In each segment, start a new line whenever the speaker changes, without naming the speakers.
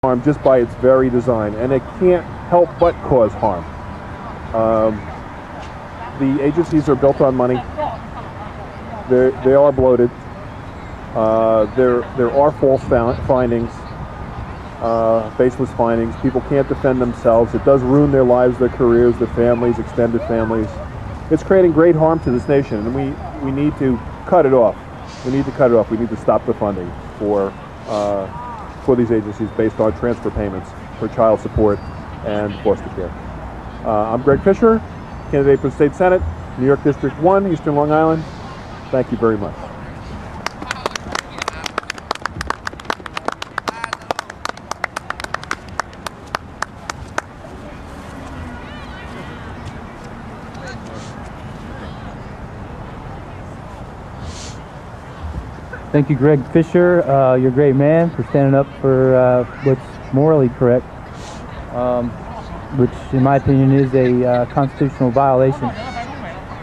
harm just by its very design, and it can't help but cause harm. The agencies are built on money. They are bloated. There are false findings, baseless findings. People can't defend themselves. It does ruin their lives, their careers, their families, extended families. It's creating great harm to this nation, and we need to cut it off. We need to cut it off. We need to stop the funding for these agencies based on transfer payments for child support and foster care. I'm Greg Fisher, candidate for the State Senate, New York District 1, Eastern Long Island. Thank you very much.
Thank you, Greg Fisher. You're a great man for standing up for what's morally correct, which in my opinion is a constitutional violation.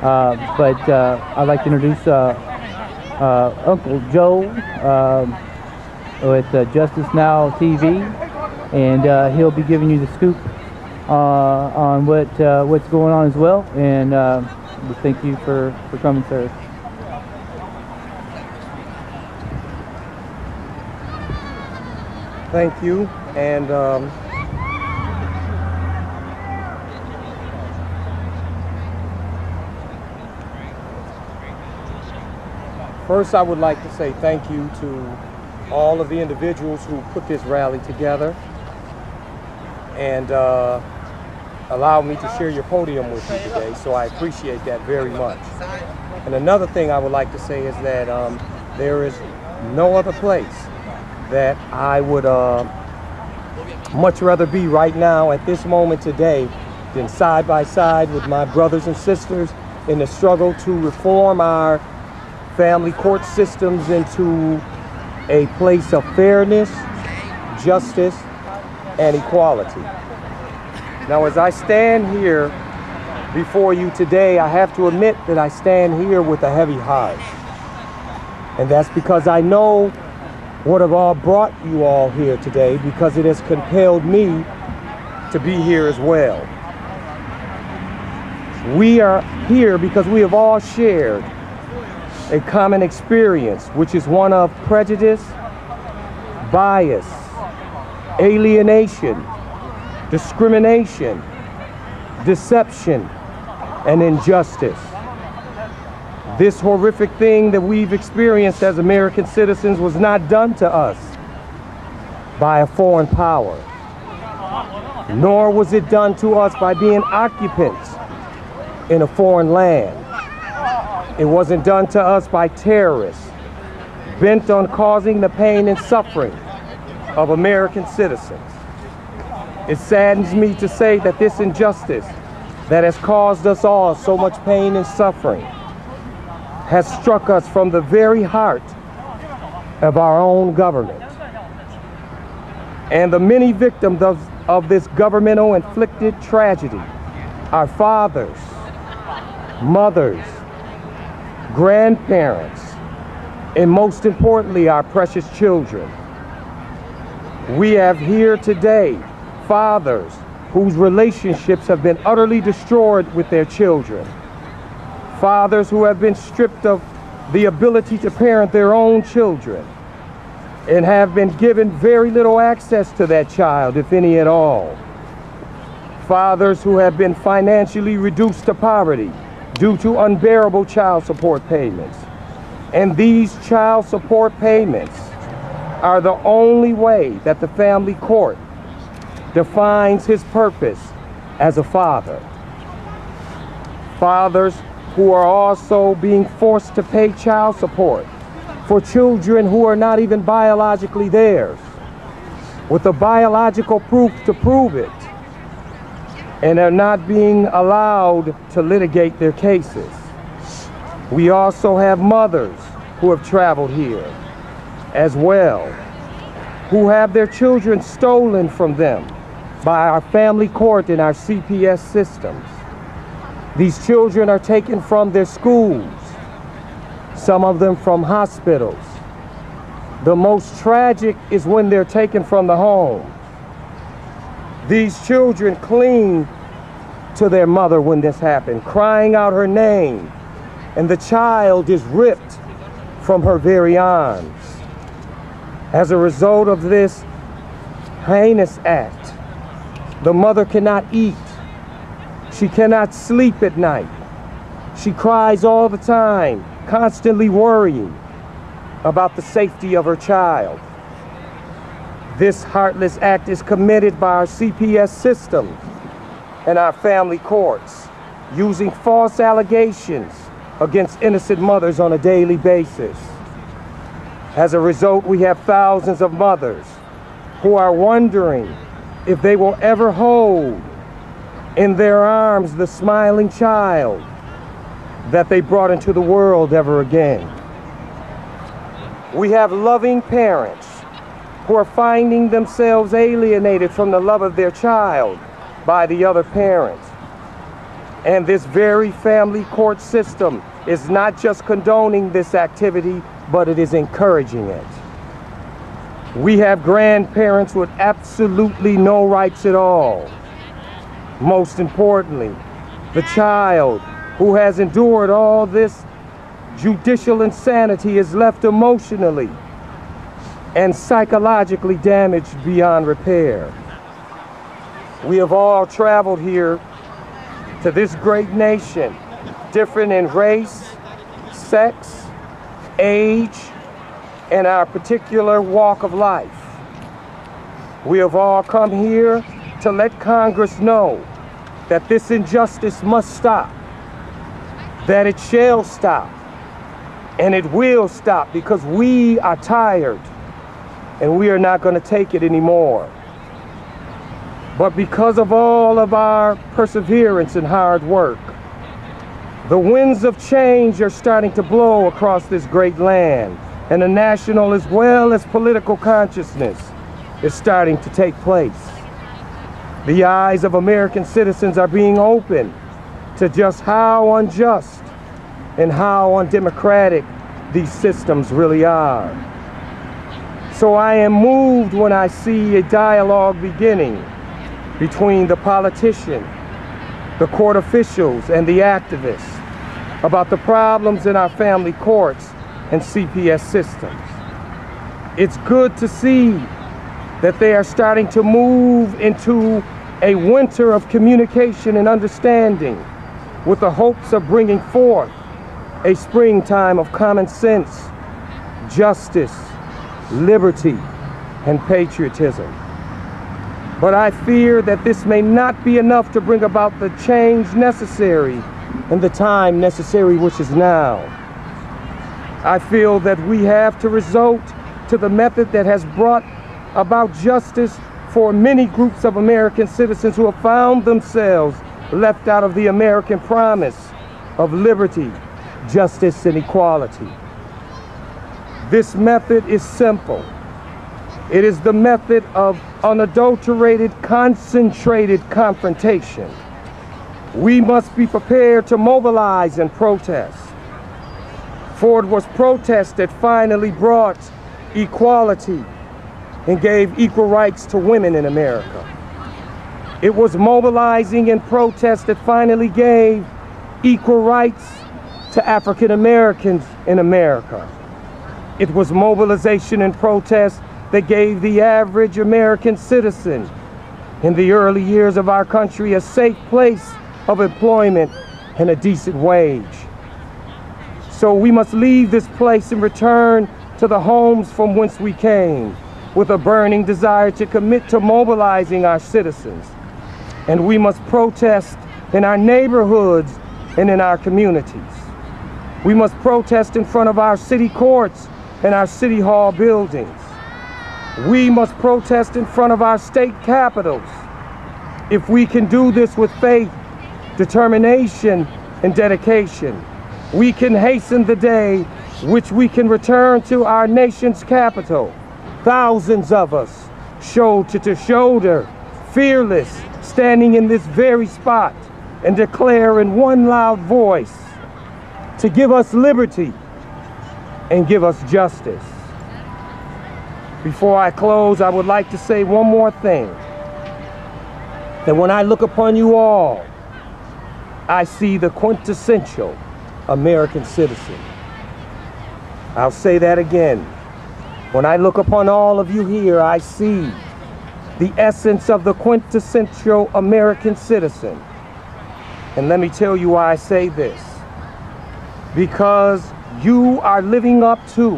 But I'd like to introduce Uncle Joe with Justice Now TV, and he'll be giving you the scoop on what's going on as well. And thank you for coming, sir.
Thank you, and first I would like to say thank you to all of the individuals who put this rally together and allow me to share your podium with you today, so I appreciate that very much. And another thing I would like to say is that there is no other place that I would much rather be right now at this moment today than side by side with my brothers and sisters in the struggle to reform our family court systems into a place of fairness, justice, and equality. Now, as I stand here before you today, I have to admit that I stand here with a heavy heart. And that's because I know what have all brought you all here today, because it has compelled me to be here as well. We are here because we have all shared a common experience, which is one of prejudice, bias, alienation, discrimination, deception, and injustice. This horrific thing that we've experienced as American citizens was not done to us by a foreign power, nor was it done to us by being occupants in a foreign land. It wasn't done to us by terrorists bent on causing the pain and suffering of American citizens. It saddens me to say that this injustice that has caused us all so much pain and suffering has struck us from the very heart of our own government. And the many victims of this governmental inflicted tragedy are fathers, mothers, grandparents, and most importantly, our precious children. We have here today fathers whose relationships have been utterly destroyed with their children. Fathers who have been stripped of the ability to parent their own children and have been given very little access to that child, if any at all. Fathers who have been financially reduced to poverty due to unbearable child support payments. And these child support payments are the only way that the family court defines his purpose as a father. Fathers who are also being forced to pay child support for children who are not even biologically theirs, with the biological proof to prove it, and are not being allowed to litigate their cases. We also have mothers who have traveled here as well, who have their children stolen from them by our family court and our CPS systems. These children are taken from their schools, some of them from hospitals. The most tragic is when they're taken from the home These children cling to their mother when this happened, crying out her name, and the child is ripped from her very arms. As a result of this heinous act, the mother cannot eat. She cannot sleep at night. She cries all the time, constantly worrying about the safety of her child. This heartless act is committed by our CPS system and our family courts, using false allegations against innocent mothers on a daily basis. As a result, we have thousands of mothers who are wondering if they will ever hold in their arms the smiling child that they brought into the world ever again. We have loving parents who are finding themselves alienated from the love of their child by the other parent. And this very family court system is not just condoning this activity, but it is encouraging it. We have grandparents with absolutely no rights at all. Most importantly, the child who has endured all this judicial insanity is left emotionally and psychologically damaged beyond repair. We have all traveled here to this great nation, different in race, sex, age, and our particular walk of life. We have all come here to let Congress know that this injustice must stop, that it shall stop, and it will stop, because we are tired and we are not going to take it anymore. But because of all of our perseverance and hard work, the winds of change are starting to blow across this great land, and a national as well as political consciousness is starting to take place. The eyes of American citizens are being opened to just how unjust and how undemocratic these systems really are. So I am moved when I see a dialogue beginning between the politician, the court officials, and the activists about the problems in our family courts and CPS systems. It's good to see that they are starting to move into a winter of communication and understanding, with the hopes of bringing forth a springtime of common sense, justice, liberty, and patriotism. But I fear that this may not be enough to bring about the change necessary in the time necessary, which is now. I feel that we have to resort to the method that has brought about justice for many groups of American citizens who have found themselves left out of the American promise of liberty, justice, and equality. This method is simple. It is the method of unadulterated, concentrated confrontation. We must be prepared to mobilize and protest. For it was protest that finally brought equality and gave equal rights to women in America. It was mobilizing and protest that finally gave equal rights to African Americans in America. It was mobilization and protest that gave the average American citizen in the early years of our country a safe place of employment and a decent wage. So we must leave this place and return to the homes from whence we came, with a burning desire to commit to mobilizing our citizens. And we must protest in our neighborhoods and in our communities. We must protest in front of our city courts and our city hall buildings. We must protest in front of our state capitals. If we can do this with faith, determination, and dedication, we can hasten the day which we can return to our nation's capital. Thousands of us, shoulder to shoulder, fearless, standing in this very spot, and declare in one loud voice to give us liberty and give us justice. Before I close, I would like to say one more thing. that when I look upon you all, I see the quintessential American citizen. I'll say that again. When I look upon all of you here, I see the essence of the quintessential American citizen. And let me tell you why I say this. Because you are living up to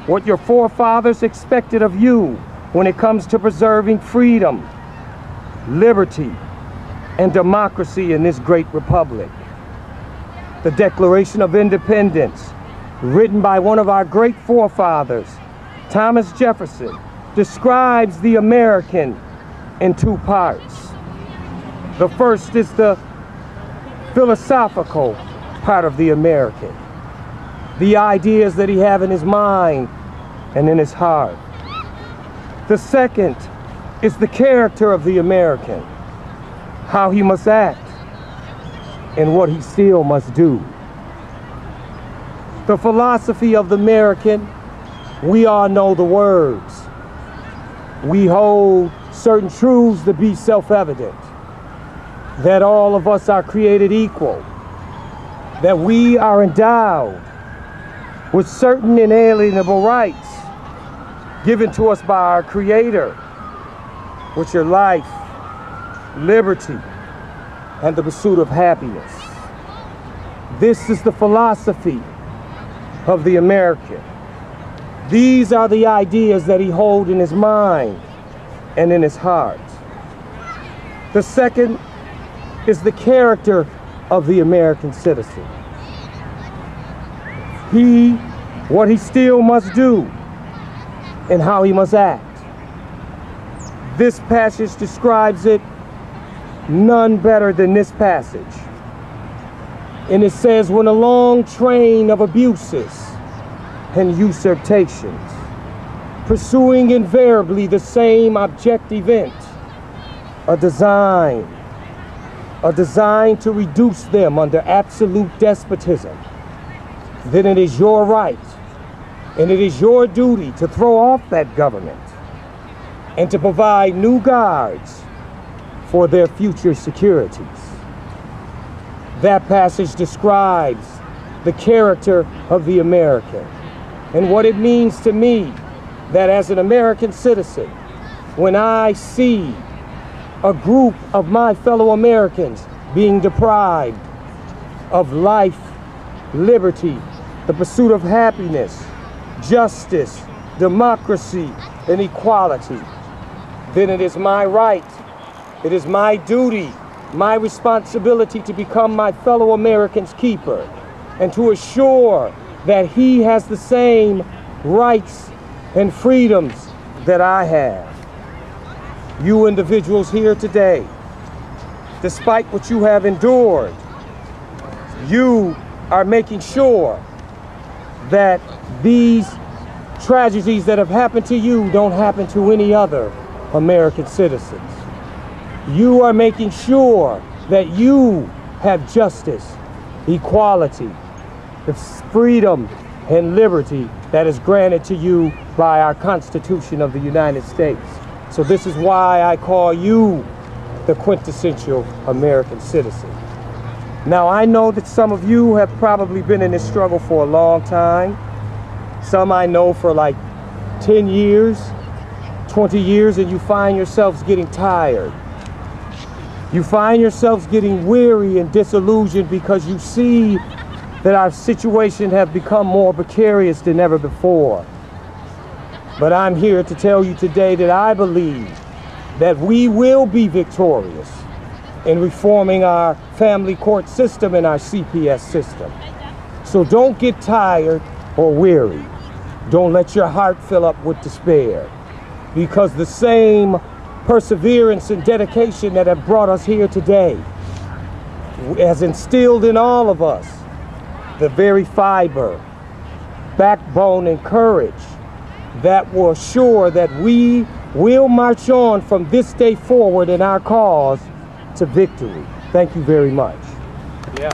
what your forefathers expected of you when it comes to preserving freedom, liberty, and democracy in this great republic. The Declaration of Independence, written by one of our great forefathers, Thomas Jefferson, describes the American in two parts. The first is the philosophical part of the American, the ideas that he has in his mind and in his heart. The second is the character of the American, how he must act and what he still must do. The philosophy of the American, we all know the words. We hold certain truths to be self-evident, that all of us are created equal, that we are endowed with certain inalienable rights given to us by our Creator, which are life, liberty, and the pursuit of happiness. This is the philosophy of the American. These are the ideas that he holds in his mind and in his heart. The second is the character of the American citizen. What he still must do, and how he must act. This passage describes it none better than this passage. And it says, when a long train of abuses and usurpations, pursuing invariably the same objective end, a design to reduce them under absolute despotism, then it is your right and it is your duty to throw off that government and to provide new guards for their future securities. That passage describes the character of the American and what it means to me that as an American citizen, when I see a group of my fellow Americans being deprived of life, liberty, the pursuit of happiness, justice, democracy, and equality, then it is my right, it is my duty, my responsibility to become my fellow American's keeper and to assure that he has the same rights and freedoms that I have. You individuals here today, despite what you have endured, you are making sure that these tragedies that have happened to you don't happen to any other American citizens. You are making sure that you have justice, equality, the freedom and liberty that is granted to you by our Constitution of the United States. So this is why I call you the quintessential American citizen. Now, I know that some of you have probably been in this struggle for a long time. Some I know for like 10 years, 20 years, and you find yourselves getting tired. You find yourselves getting weary and disillusioned because you see that our situation has become more precarious than ever before. But I'm here to tell you today that I believe that we will be victorious in reforming our family court system and our CPS system. So don't get tired or weary. Don't let your heart fill up with despair, because the same perseverance and dedication that have brought us here today has instilled in all of us the very fiber, backbone, and courage that will assure that we will march on from this day forward in our cause to victory. Thank you very much.